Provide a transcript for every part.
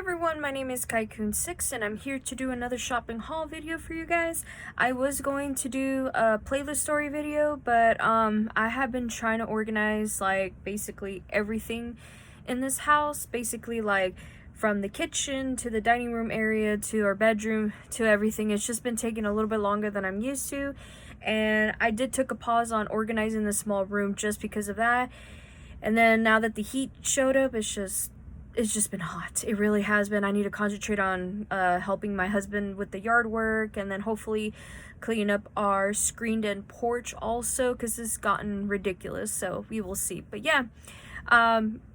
everyone, my name is Kaikun6 and I'm here to do another shopping haul video for you guys. I was going to do a playlist story video, but I have been trying to organize like basically everything in this house, basically like from the kitchen to the dining room area to our bedroom to everything. It's just been taking a little bit longer than I'm used to, and I did took a pause on organizing the small room just because of that. And then now that the heat showed up, it's just been hot. It really has been. I need to concentrate on helping my husband with the yard work, and then hopefully clean up our screened-in porch also, because it's gotten ridiculous, so we will see. But yeah,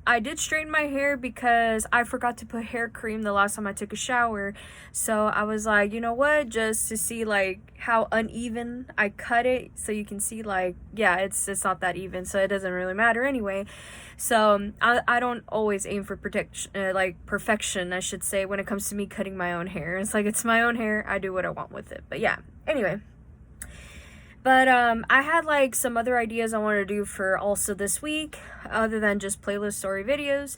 I did straighten my hair because I forgot to put hair cream the last time I took a shower. So I was like, you know what, just to see like how uneven I cut it, so you can see like, yeah, it's not that even, so it doesn't really matter anyway. So I don't always aim for perfection, I should say, when it comes to me cutting my own hair. It's like, it's my own hair, I do what I want with it. But yeah, anyway. But I had like some other ideas I wanted to do for also this week, other than just playlist story videos.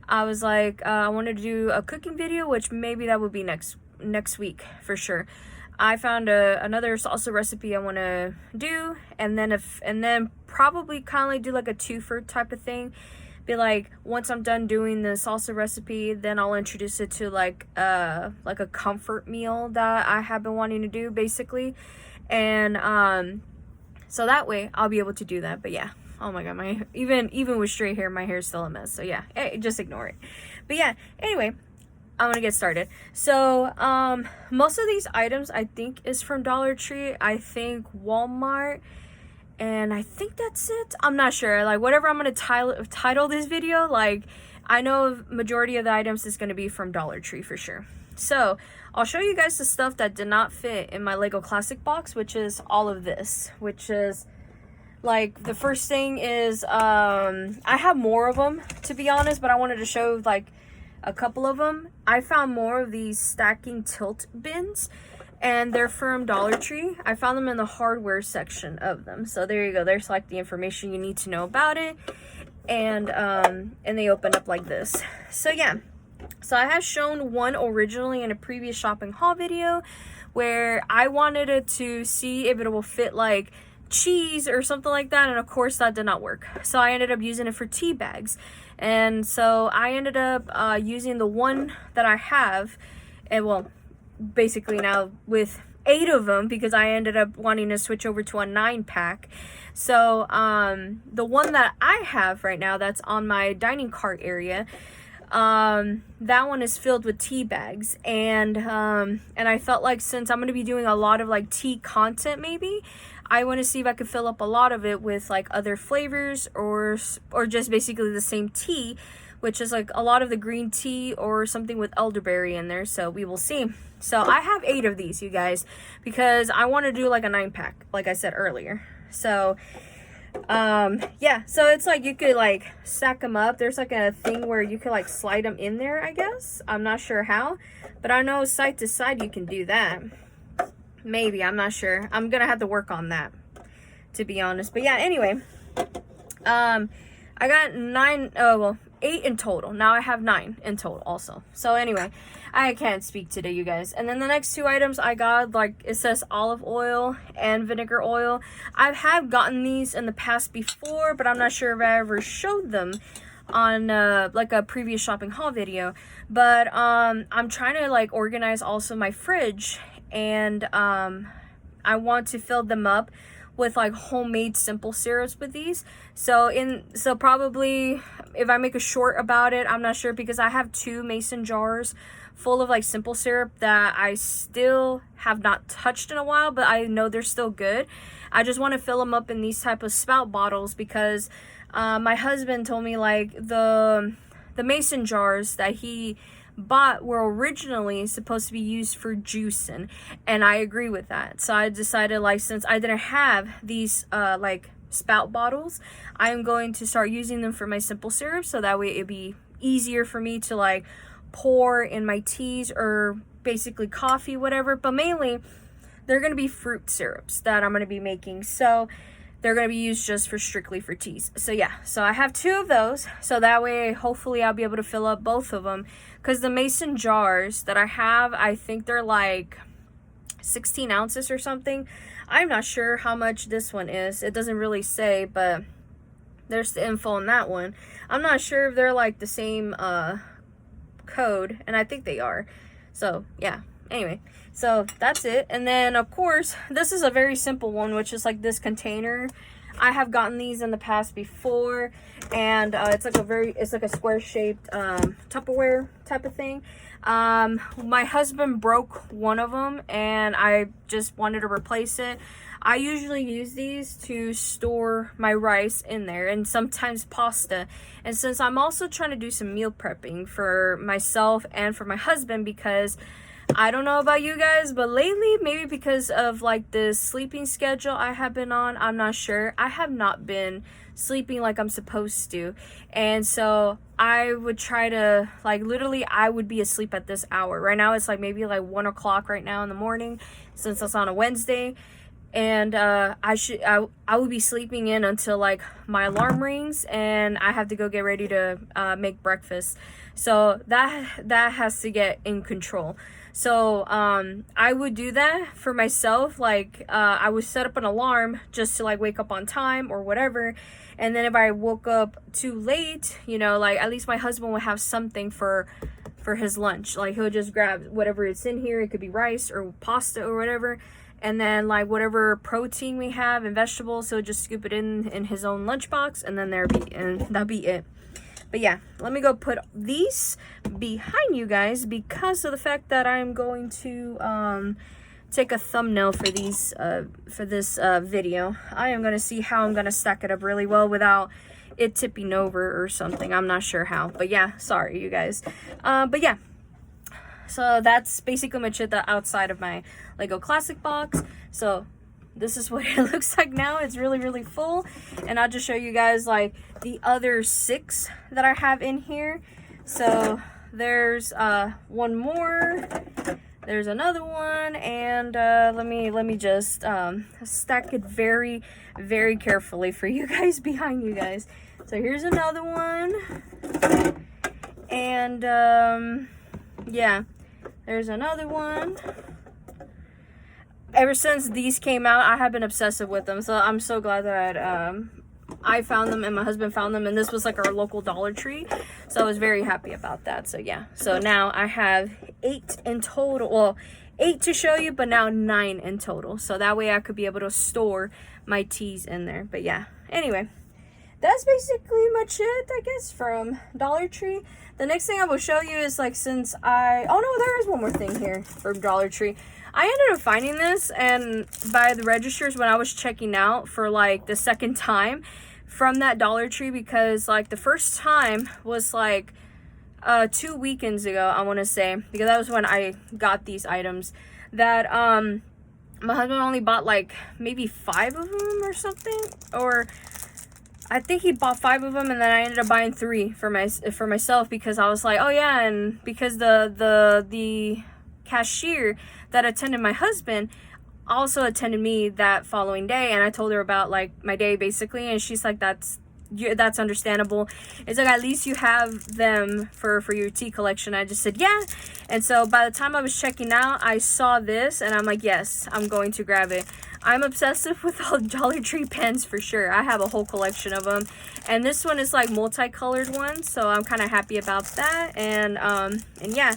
I was like, I wanted to do a cooking video, which maybe that would be next week for sure. I found another salsa recipe I want to do, and then probably kind of like do like a twofer type of thing. Be like, once I'm done doing the salsa recipe, then I'll introduce it to like a comfort meal that I have been wanting to do, basically. And so that way I'll be able to do that. But yeah, oh my god, my even with straight hair, my hair's still a mess, so yeah, just ignore it. But yeah, anyway, I'm gonna get started. So most of these items I think is from Dollar Tree, I think Walmart, and I think that's it. I'm not sure, like whatever I'm gonna title this video, like I know majority of the items is gonna be from Dollar Tree for sure. So I'll show you guys the stuff that did not fit in my Lego Classic box, which is all of this, which is like, the first thing is I have more of them, to be honest, but I wanted to show like a couple of them. I found more of these stacking tilt bins, and they're from Dollar Tree. I found them in the hardware section of them. So there you go, there's like the information you need to know about it. And they open up like this. So yeah. So I have shown one originally in a previous shopping haul video where I wanted it to see if it will fit like cheese or something like that, and of course that did not work. So I ended up using it for tea bags, and so I ended up using the one that I have, and well, basically now with 8 of them, because I ended up wanting to switch over to a 9-pack. So the one that I have right now that's on my dining cart area, that one is filled with tea bags, and I felt like, since I'm going to be doing a lot of like tea content, maybe I want to see if I could fill up a lot of it with like other flavors, or just basically the same tea, which is like a lot of the green tea or something with elderberry in there. So we will see. So I have 8 of these, you guys, because I want to do like a 9-pack, like I said earlier. So yeah, so it's like you could like stack them up. There's like a thing where you could like slide them in there, I guess. I'm not sure how, but I know side to side you can do that. Maybe, I'm not sure. I'm gonna have to work on that, to be honest. But yeah, anyway, I got 8 in total. Now I have 9 in total also. So anyway, I can't speak today, you guys. And then the next 2 items I got, like, it says olive oil and vinegar oil. I have gotten these in the past before, but I'm not sure if I ever showed them on like a previous shopping haul video. But I'm trying to like organize also my fridge, and I want to fill them up with like homemade simple syrups with these. So probably if I make a short about it, I'm not sure, because I have 2 mason jars full of like simple syrup that I still have not touched in a while, but I know they're still good. I just want to fill them up in these type of spout bottles, because my husband told me like the mason jars that he bought were originally supposed to be used for juicing, and I agree with that. So I decided, like, since I didn't have these like spout bottles, I'm going to start using them for my simple syrup, so that way it'd be easier for me to like pour in my teas or basically coffee, whatever. But mainly they're going to be fruit syrups that I'm going to be making, so they're going to be used just for strictly for teas. So yeah, so I have 2 of those, so that way hopefully I'll be able to fill up both of them because the mason jars that I have, I think they're like 16 ounces or something. I'm not sure how much this one is. It doesn't really say, but there's the info on that one. I'm not sure if they're like the same code, and I think they are. So yeah, anyway, so that's it. And then of course this is a very simple one, which is like this container. I have gotten these in the past before, and it's like a square shaped Tupperware type of thing. My husband broke one of them and I just wanted to replace it. I usually use these to store my rice in there, and sometimes pasta. And since I'm also trying to do some meal prepping for myself and for my husband, because I don't know about you guys, but lately, maybe because of like the sleeping schedule I have been on, I'm not sure, I have not been sleeping like I'm supposed to. And so I would try to, like, literally I would be asleep at this hour. Right now it's like maybe like 1 o'clock right now in the morning, since it's on a Wednesday. And I would be sleeping in until like my alarm rings and I have to go get ready to make breakfast. So that has to get in control. So I would do that for myself. Like I would set up an alarm just to like wake up on time or whatever. And then if I woke up too late, you know, like at least my husband would have something for his lunch. Like he'll just grab whatever is in here. It could be rice or pasta or whatever. And then like whatever protein we have and vegetables, so just scoop it in his own lunchbox, and then that'll be it. But yeah, let me go put these behind you guys, because of the fact that I'm going to take a thumbnail for these for this video. I am going to see how I'm going to stack it up really well without it tipping over or something. I'm not sure how, but yeah, sorry you guys. But yeah, so that's basically much of the outside of my Lego Classic box. So this is what it looks like now. It's really, really full. And I'll just show you guys like the other 6 that I have in here. So there's one more. There's another one, and let me just stack it very, very carefully for you guys behind you guys. So here's another one. And yeah, there's another one. Ever since these came out, I have been obsessive with them. So I'm so glad that I found them and my husband found them. And this was like our local Dollar Tree. So I was very happy about that. So yeah. So now I have 8 in total. Well, 8 to show you, but now 9 in total. So that way I could be able to store my teas in there. But yeah. Anyway, that's basically much it, I guess, from Dollar Tree. The next thing I will show you is like, since oh no, there is one more thing here from Dollar Tree. I ended up finding this and by the registers when I was checking out for like the second time from that Dollar Tree, because like the first time was like 2 weekends ago, I want to say, because that was when I got these items, that my husband only bought like maybe 5 of them or something, or I think he bought 5 of them, and then I ended up buying 3 for myself, because I was like, oh yeah, and because the cashier that attended my husband also attended me that following day, and I told her about like my day basically, and she's like, that's understandable. It's like, at least you have them for your tea collection. I just said yeah. And so by the time I was checking out, I saw this and I'm like, yes, I'm going to grab it. I'm obsessive with all Dollar Tree pens for sure. I have a whole collection of them, and this one is like multicolored one, so I'm kind of happy about that. And yeah,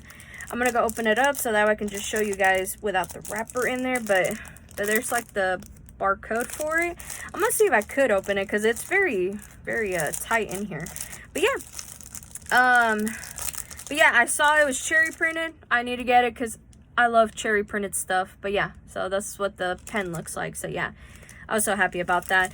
I'm gonna go open it up so that way I can just show you guys without the wrapper in there, but there's like the barcode for it. I'm gonna see if I could open it, because it's very, very tight in here. But yeah, I saw it was cherry printed. I need to get it because I love cherry printed stuff. But yeah, so that's what the pen looks like. So yeah, I was so happy about that.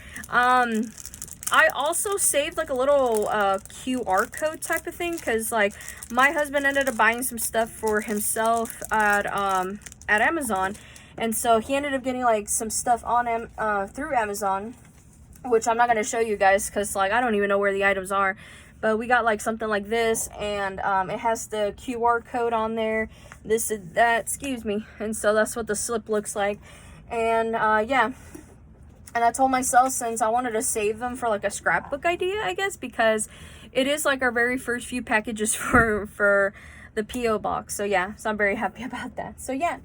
I also saved like a little QR code type of thing, because like my husband ended up buying some stuff for himself at Amazon, and so he ended up getting like some stuff on through Amazon, which I'm not going to show you guys because like I don't even know where the items are. But we got like something like this, and it has the QR code on there. This is that, excuse me. And so that's what the slip looks like. And yeah. And I told myself, since I wanted to save them for like a scrapbook idea, I guess, because it is like our very first few packages for the PO box. So yeah, so I'm very happy about that. So yeah,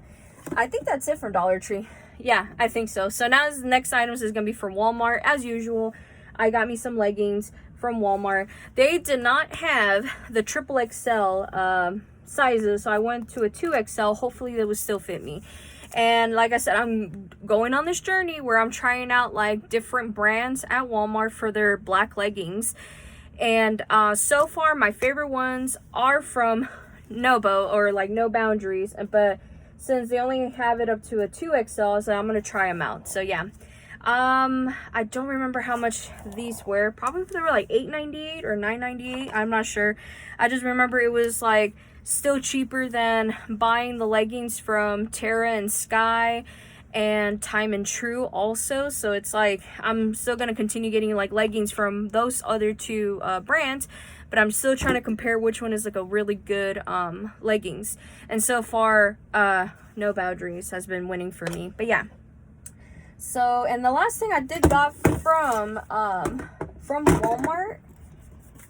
I think that's it from Dollar Tree. Yeah, I think so. So now the next items is gonna be from Walmart as usual. I got me some leggings from Walmart. They did not have the triple XL sizes, so I went to a 2XL. Hopefully they would still fit me. And like I said, I'm going on this journey where I'm trying out like different brands at Walmart for their black leggings. And so far my favorite ones are from Nobo, or like No Boundaries, but since they only have it up to a 2XL, so I'm gonna try them out. So yeah, I don't remember how much these were. Probably they were like $8.98 or $9.98. I'm not sure. I just remember it was like still cheaper than buying the leggings from Terra and Sky and Time and True also. So it's like I'm still gonna continue getting like leggings from those other two brands, but I'm still trying to compare which one is like a really good leggings. And so far No Boundaries has been winning for me. But yeah, so and the last thing I did got from Walmart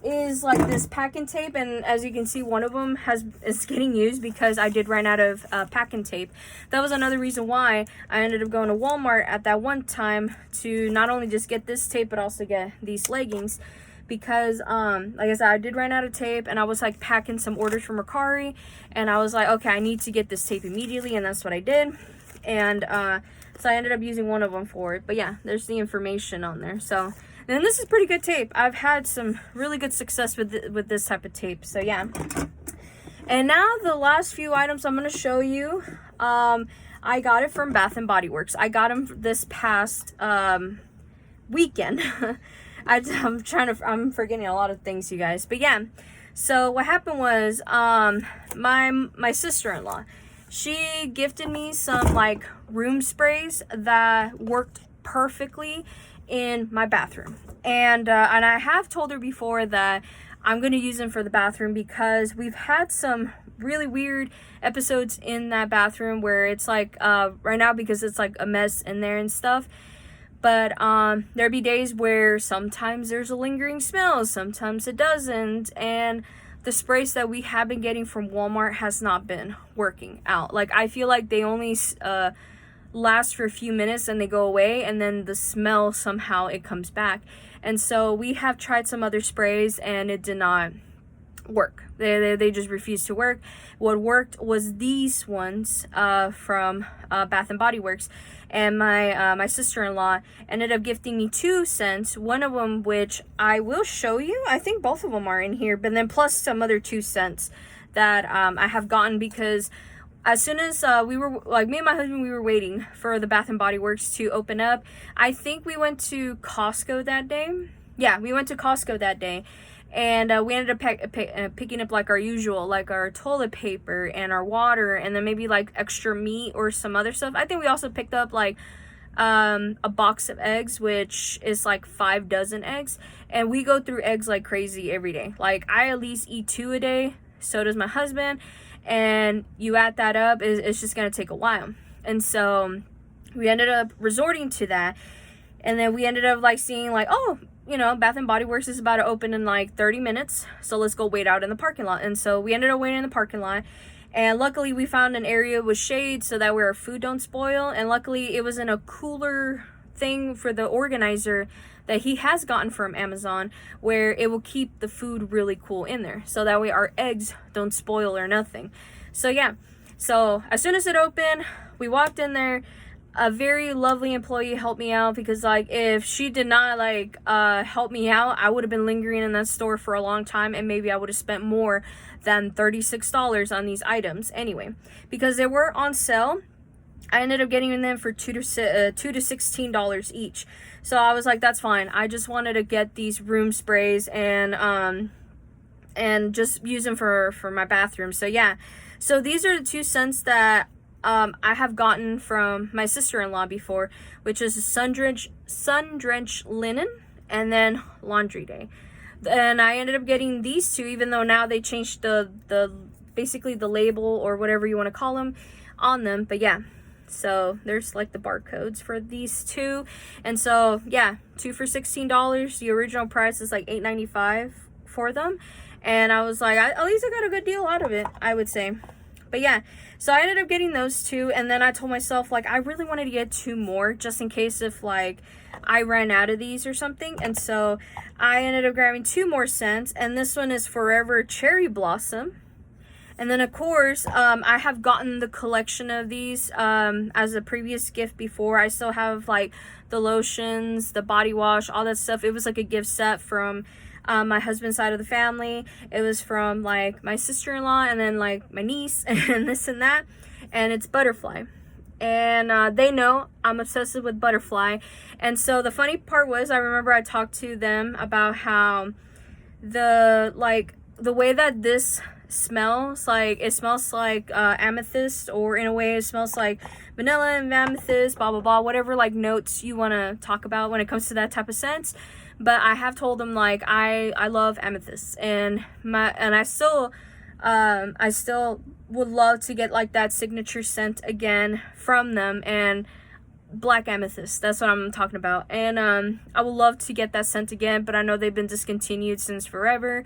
is like this packing tape, and as you can see, one of them is getting used because I did run out of packing tape. That was another reason why I ended up going to Walmart at that one time to not only just get this tape but also get these leggings, because like I said, I did run out of tape, and I was like packing some orders from Mercari, and I was like, okay, I need to get this tape immediately, and that's what I did. And so I ended up using one of them for it. But yeah, there's the information on there. So and this is pretty good tape. I've had some really good success with this type of tape. So yeah. And now the last few items I'm going to show you. I got it from Bath and Body Works. I got them this past weekend. I'm forgetting a lot of things, you guys. But yeah. So what happened was my sister-in-law, she gifted me some like room sprays that worked perfectly in my bathroom, and I have told her before that I'm going to use them for the bathroom because we've had some really weird episodes in that bathroom where it's like right now, because it's like a mess in there and stuff, but there'd be days where sometimes there's a lingering smell, sometimes it doesn't, and the sprays that we have been getting from Walmart has not been working out. Like, I feel like they only last for a few minutes and they go away, and then the smell somehow it comes back. And so we have tried some other sprays and it did not work. They just refused to work. What worked was these ones from Bath and Body Works, and my sister-in-law ended up gifting me 2 scents. One of them, which I will show you, I think both of them are in here, but then plus some other 2 scents that I have gotten, because as soon as we were, like, me and my husband, we were waiting for the Bath and Body Works to open up. I think we went to Costco that day. Yeah, we went to Costco that day. And we ended up picking up like our usual, like our toilet paper and our water, and then maybe like extra meat or some other stuff. I think we also picked up like a box of eggs, which is like 5 dozen eggs. And we go through eggs like crazy every day. Like, I at least eat 2 a day. So does my husband. And you add that up, it's just going to take a while. And so we ended up resorting to that. And then we ended up like seeing like, oh, you know, Bath and Body Works is about to open in like 30 minutes. So let's go wait out in the parking lot. And so we ended up waiting in the parking lot. And luckily we found an area with shade so that way our food don't spoil. And luckily it was in a cooler thing for the organizer that he has gotten from Amazon, where it will keep the food really cool in there. So that way our eggs don't spoil or nothing. So yeah. So as soon as it opened, we walked in there. A very lovely employee helped me out, because like if she did not like help me out, I would have been lingering in that store for a long time, and maybe I would have spent more than $36 on these items anyway, because they were on sale. I ended up getting them for $2 to $16 each. So I was like, that's fine. I just wanted to get these room sprays and just use them for my bathroom. So yeah, so these are the 2 scents that I have gotten from my sister-in-law before, which is sun-drenched linen and then laundry day. And I ended up getting these 2, even though now they changed the basically the label or whatever you want to call them on them. But yeah, so there's like the barcodes for these 2. And so yeah, 2 for $16. The original price is like $8.95 for them. and I was like, at least I got a good deal out of it, I would say. But yeah, so I ended up getting those two, and then I told myself, like, I really wanted to get 2 more just in case if, like, I ran out of these or something. And so I ended up grabbing 2 more scents, and this one is Forever Cherry Blossom. And then, of course, I have gotten the collection of these as a previous gift before. I still have, like, the lotions, the body wash, all that stuff. It was, like, a gift set from my husband's side of the family. It was from, like, my sister-in-law and then, like, my niece and this and that. And it's Butterfly. And they know I'm obsessed with Butterfly. And so the funny part was, I remember I talked to them about how the way that this smells, like, it smells like amethyst, or in a way it smells like vanilla and amethyst, blah blah blah, whatever like notes you want to talk about when it comes to that type of scent. But I have told them, like, I love amethyst, and I still would love to get, like, that signature scent again from them, and black amethyst, that's what I'm talking about. And I would love to get that scent again, but I know they've been discontinued since forever.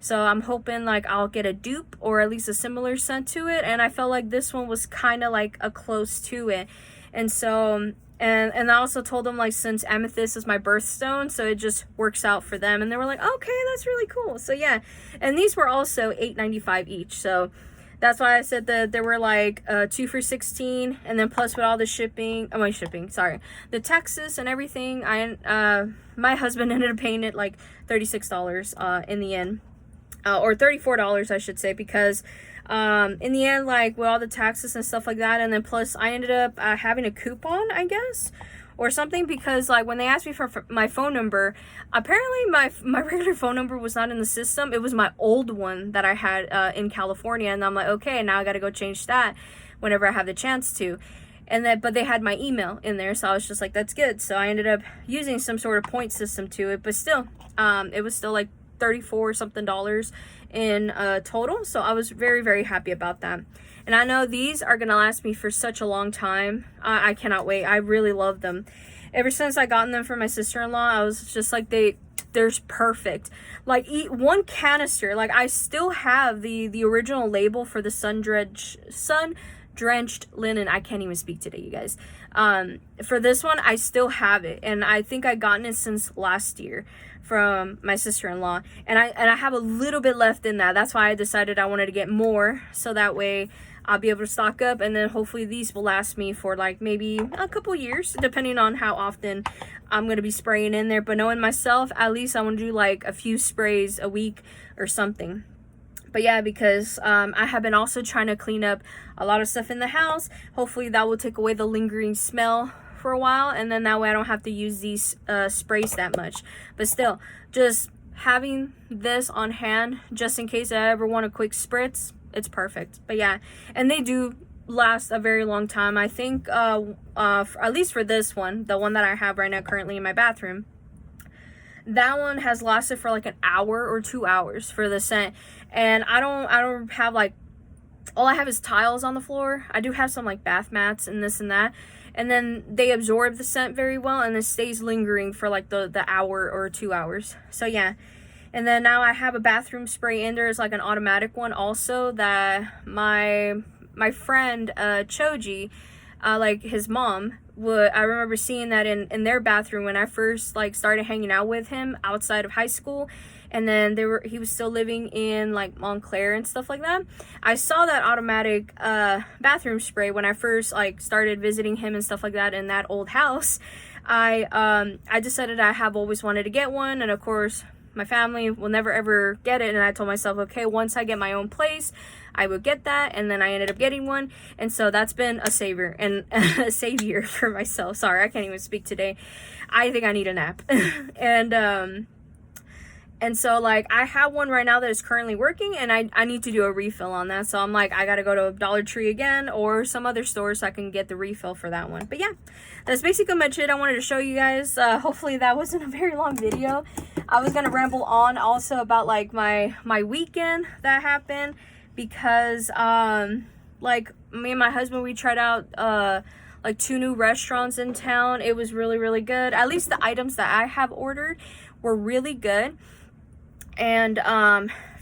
So I'm hoping, like, I'll get a dupe or at least a similar scent to it. And I felt like this one was kind of like a close to it. And so and I also told them, like, since amethyst is my birthstone, so it just works out for them. And they were like, okay, that's really cool. So yeah, and these were also $8.95 each. So that's why I said that there were, like, 2 for $16, and then plus with all the shipping, the taxes and everything, my husband ended up paying it like $36 in the end, or $34 I should say, because in the end, like, with all the taxes and stuff like that, and then plus I ended up having a coupon, I guess, or something, because, like, when they asked me for my phone number, apparently my regular phone number was not in the system. It was my old one that I had in California, and I'm like, okay, now I gotta go change that whenever I have the chance to. And then, but they had my email in there, so I was just like, that's good. So I ended up using some sort of point system to it, but still, it was still like $34 something in total. So I was very, very happy about that. And I know these are gonna last me for such a long time. I cannot wait. I really love them. Ever since I gotten them from my sister-in-law, I was just like, they're perfect. Like, one canister, like, I still have the original label for the sun drenched linen. I can't even speak today, you guys. For this one, I still have it, and I think I gotten it since last year from my sister-in-law, and I have a little bit left in that. That's why I decided I wanted to get more, so that way I'll be able to stock up, and then hopefully these will last me for, like, maybe a couple years, depending on how often I'm going to be spraying in there. But knowing myself, at least I want to do, like, a few sprays a week or something. But yeah, because I have been also trying to clean up a lot of stuff in the house. Hopefully that will take away the lingering smell for a while, and then that way I don't have to use these sprays that much. But still, just having this on hand just in case I ever want a quick spritz, it's perfect. But yeah, and they do last a very long time. I think at least for this one, the one that I have right now currently in my bathroom, that one has lasted for like an hour or 2 hours for the scent. And I don't have, like, all I have is tiles on the floor. I do have some, like, bath mats and this and that, and then they absorb the scent very well, and it stays lingering for, like, the hour or 2 hours. So yeah. And then now I have a bathroom spray in there. It's like an automatic one also that my friend Choji, like, his mom I remember seeing that in their bathroom when I first, like, started hanging out with him outside of high school. And then he was still living in, like, Montclair and stuff like that. I saw that automatic bathroom spray when I first, like, started visiting him and stuff like that in that old house. I decided I have always wanted to get one, and of course my family will never ever get it, and I told myself, okay, once I get my own place, I would get that. And then I ended up getting one, and so that's been a savior and a savior for myself. Sorry, I can't even speak today. I think I need a nap. And so, like, I have one right now that is currently working, and I need to do a refill on that. So I'm like, I gotta go to Dollar Tree again or some other store so I can get the refill for that one. But yeah, that's basically much it I wanted to show you guys. Hopefully that wasn't a very long video. I was gonna ramble on also about, like, my weekend that happened, because like, me and my husband, we tried out like 2 new restaurants in town. It was really, really good. At least the items that I have ordered were really good. And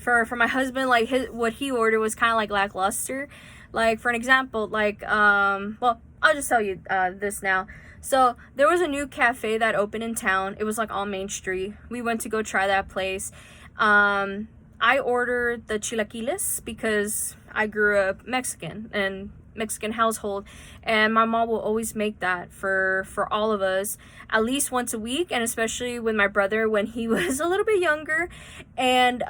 for my husband, like what he ordered was kind of like lackluster. Like for an example, like well, I'll just tell you this now. So there was a new cafe that opened in town. It was like on Main Street. We went to go try that place. I ordered the chilaquiles because I grew up Mexican and Mexican household, and my mom will always make that for all of us at least once a week, and especially with my brother when he was a little bit younger, and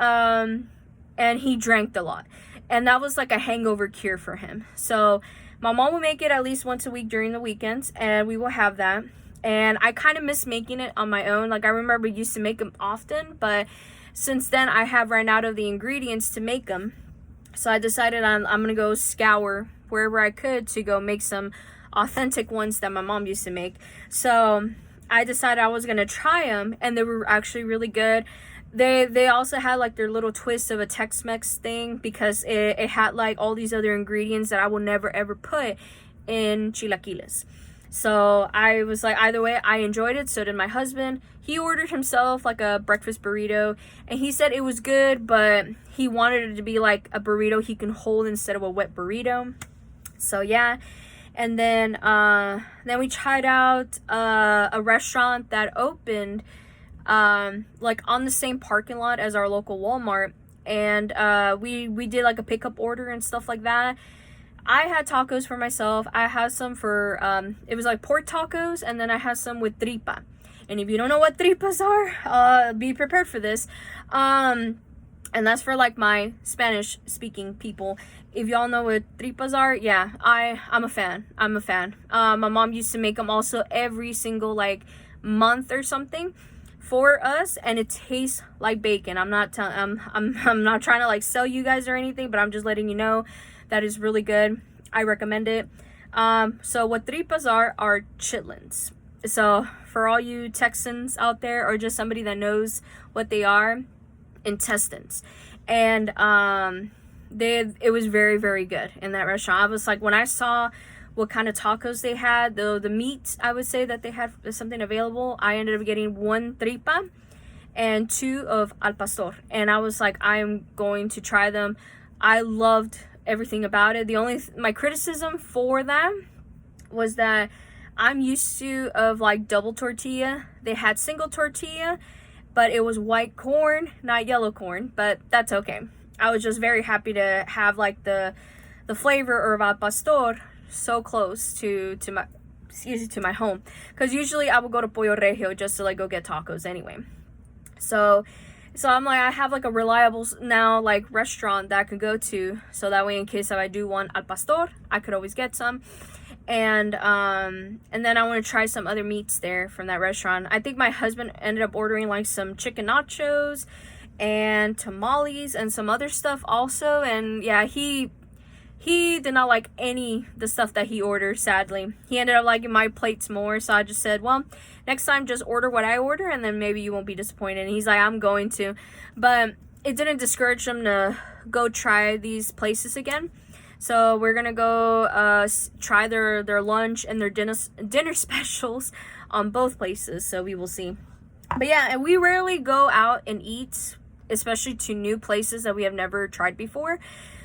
he drank a lot, and that was like a hangover cure for him. So my mom will make it at least once a week during the weekends, and we will have that. And I kind of miss making it on my own. Like I remember I used to make them often, but since then I have run out of the ingredients to make them. So I decided I'm gonna go scour wherever I could to go make some authentic ones that my mom used to make. So I decided I was gonna try them, and they were actually really good. They also had like their little twist of a Tex-Mex thing, because it had like all these other ingredients that I will never ever put in chilaquiles. So I was like, either way, I enjoyed it. So did my husband. He ordered himself like a breakfast burrito, and he said it was good, but he wanted it to be like a burrito he can hold instead of a wet burrito. So yeah. And then we tried out a restaurant that opened like on the same parking lot as our local Walmart, and we did like a pickup order and stuff like that. I had tacos for myself. I had some for it was like pork tacos, and then I had some with tripa. And if you don't know what tripas are, be prepared for this. And that's for like my Spanish speaking people. If y'all know what tripas are, yeah, I'm a fan. My mom used to make them also every single like month or something for us, and it tastes like bacon. I'm not telling I'm not trying to like sell you guys or anything, but I'm just letting you know that is really good. I recommend it. So what tripas are chitlins. So for all you Texans out there, or just somebody that knows what they are, intestines. And it was very, very good in that restaurant. I was like, when I saw what kind of tacos they had, the meat, I would say that they had something available, I ended up getting 1 tripa and 2 of al pastor, and I was like, I'm going to try them. I loved everything about it. My criticism for them was that I'm used to of like double tortilla. They had single tortilla, but it was white corn, not yellow corn, but that's okay. I was just very happy to have like the flavor of al pastor so close to my home, because usually I would go to Pollo Regio just to like go get tacos anyway. So I'm like, I have like a reliable now like restaurant that I could go to, so that way in case if I do want al pastor, I could always get some. And then I want to try some other meats there from that restaurant. I think my husband ended up ordering like some chicken nachos and tamales and some other stuff also. And yeah, he did not like any the stuff that he ordered, sadly. He ended up liking my plates more, so I just said, well, next time just order what I order, and then maybe you won't be disappointed. And he's like, I'm going to. But it didn't discourage him to go try these places again. So we're gonna go try their lunch and their dinner specials on both places, so we will see. But yeah, and we rarely go out and eat, especially to new places that we have never tried before.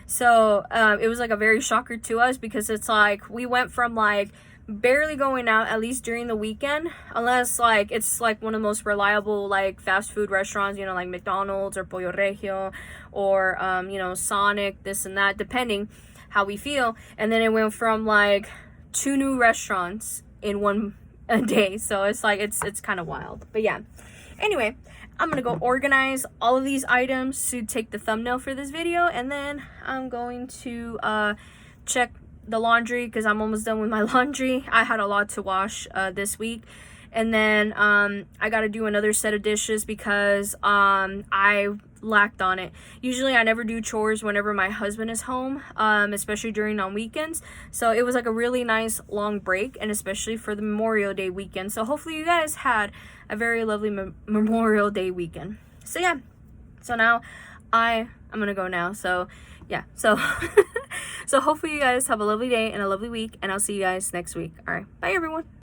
So it was like a very shocker to us, because it's like we went from like barely going out, at least during the weekend, unless like it's like one of the most reliable like fast food restaurants, you know, like McDonald's or Pollo Regio or Sonic, this and that, depending how we feel. And then it went from like 2 new restaurants in one day, so it's like it's kind of wild. But yeah, anyway, I'm gonna go organize all of these items to take the thumbnail for this video, and then I'm going to check the laundry, because I'm almost done with my laundry. I had a lot to wash this week. And then I gotta do another set of dishes because I lacked on it. Usually I never do chores whenever my husband is home, especially during on weekends. So it was like a really nice long break, and especially for the Memorial Day weekend. So hopefully you guys had a very lovely Memorial Day weekend. So yeah, so now I'm gonna go now. So yeah, so so hopefully you guys have a lovely day and a lovely week, and I'll see you guys next week. All right, bye everyone.